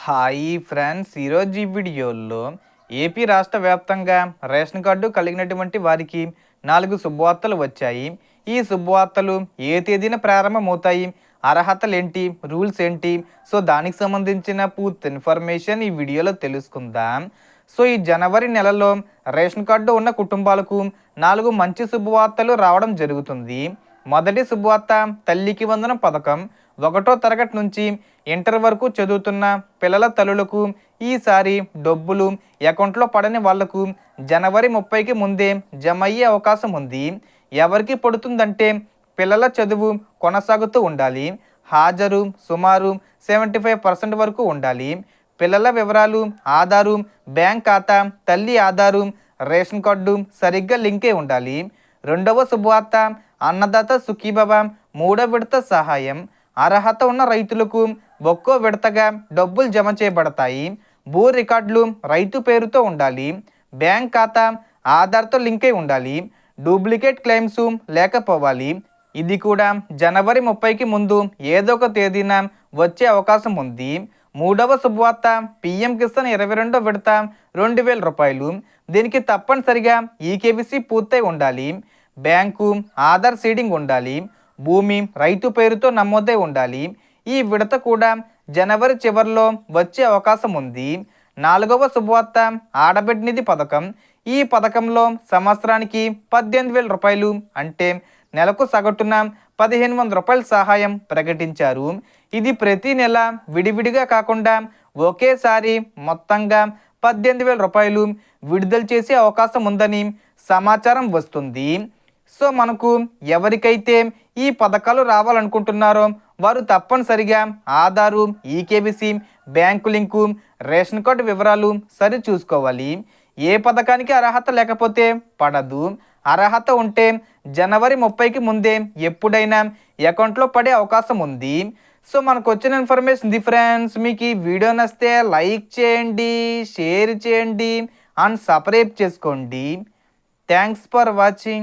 Hi friends, ఈరోజు ఈ వీడియోలో ఏపీ రాష్ట్ర వ్యాప్తంగా రేషన్ కార్డు కలిగినటువంటి వారికి 4 శుభవార్తలు వచ్చాయి. ఈ శుభవార్తలు ఏ తేదీన ప్రారంభమవుతాయి, అర్హతలు ఏంటి, రూల్స్ ఏంటి, సో దానికి సంబంధించిన పూర్తి ఇన్ఫర్మేషన్ ఈ వీడియోలో తెలుసుకుందాం. సో ఈ జనవరి నెలలో రేషన్ కార్డు ఉన్న కుటుంబాలకు 4 మంచి శుభవార్తలు రావడం జరుగుతుంది. మొదటి శుభవార్త తల్లికి వందనం పథకం. 1వ తరగతి నుంచి ఇంటర్ వరకు చదువుతున్న పిల్లల తల్లులకు ఈసారి డబ్బులు అకౌంట్లో పడని వాళ్లకు జనవరి 30కి ముందే జమ అయ్యే అవకాశం ఉంది. ఎవరికి పడుతుందంటే పిల్లల చదువు కొనసాగుతూ ఉండాలి. హాజరు సుమారు 75% వరకు ఉండాలి. పిల్లల వివరాలు ఆధారు, బ్యాంక్ ఖాతా, తల్లి ఆధారు, రేషన్ కార్డు సరిగ్గా లింకే ఉండాలి. రెండవ శుభవార్త అన్నదాత సుఖీభవ 3వ విడత సహాయం. అర్హత ఉన్న రైతులకు ఒక్కో విడతగా డబ్బులు జమ చేయబడతాయి. భూ రికార్డులు రైతు పేరుతో ఉండాలి. బ్యాంక్ ఖాతా ఆధార్తో లింక్ అయి ఉండాలి. డూప్లికేట్ క్లెయిమ్స్ లేకపోవాలి. ఇది కూడా జనవరి 30కి ముందు ఏదో ఒక తేదీన వచ్చే అవకాశం ఉంది. మూడవ శుభవార్త పీఎం కిసాన్ 22వ విడత 2000 రూపాయలు. దీనికి తప్పనిసరిగా ఈకేవీసీ పూర్తయి ఉండాలి. బ్యాంకు ఆధార్ సీడింగ్ ఉండాలి. భూమి రైతు పేరుతో నమోదై ఉండాలి. ఈ విడత కూడా జనవరి చివరిలో వచ్చే అవకాశం ఉంది. 4వ శుభవార్త ఆడబిడ్డ నిధి పథకం. ఈ పథకంలో సంవత్సరానికి 18,000 రూపాయలు అంటే నెలకు సగటున 1,500 రూపాయల సహాయం ప్రకటించారు. ఇది ప్రతి నెల విడివిడిగా కాకుండా ఒకేసారి మొత్తంగా 18,000 రూపాయలు విడుదల చేసే అవకాశం ఉందని సమాచారం వస్తుంది. సో మనకు ఎవరికైతే ఈ పథకాలు రావాలనుకుంటున్నారో వారు తప్పనిసరిగా Aadhaar, eKYC, bank link, ration card వివరాలు సరి చూసుకోవాలి. ఏ పథకానికి అర్హత లేకపోతే పడదు. అర్హత ఉంటే జనవరి 30కి ముందే ఎప్పుడైనా అకౌంట్లో పడే అవకాశం ఉంది. సో మనకు వచ్చిన ఇన్ఫర్మేషన్ ఇది ఫ్రెండ్స్. మీకు ఈ వీడియో నచ్చితే లైక్ చేయండి, షేర్ చేయండి అండ్ సబ్స్క్రైబ్ చేసుకోండి. Thanks for watching.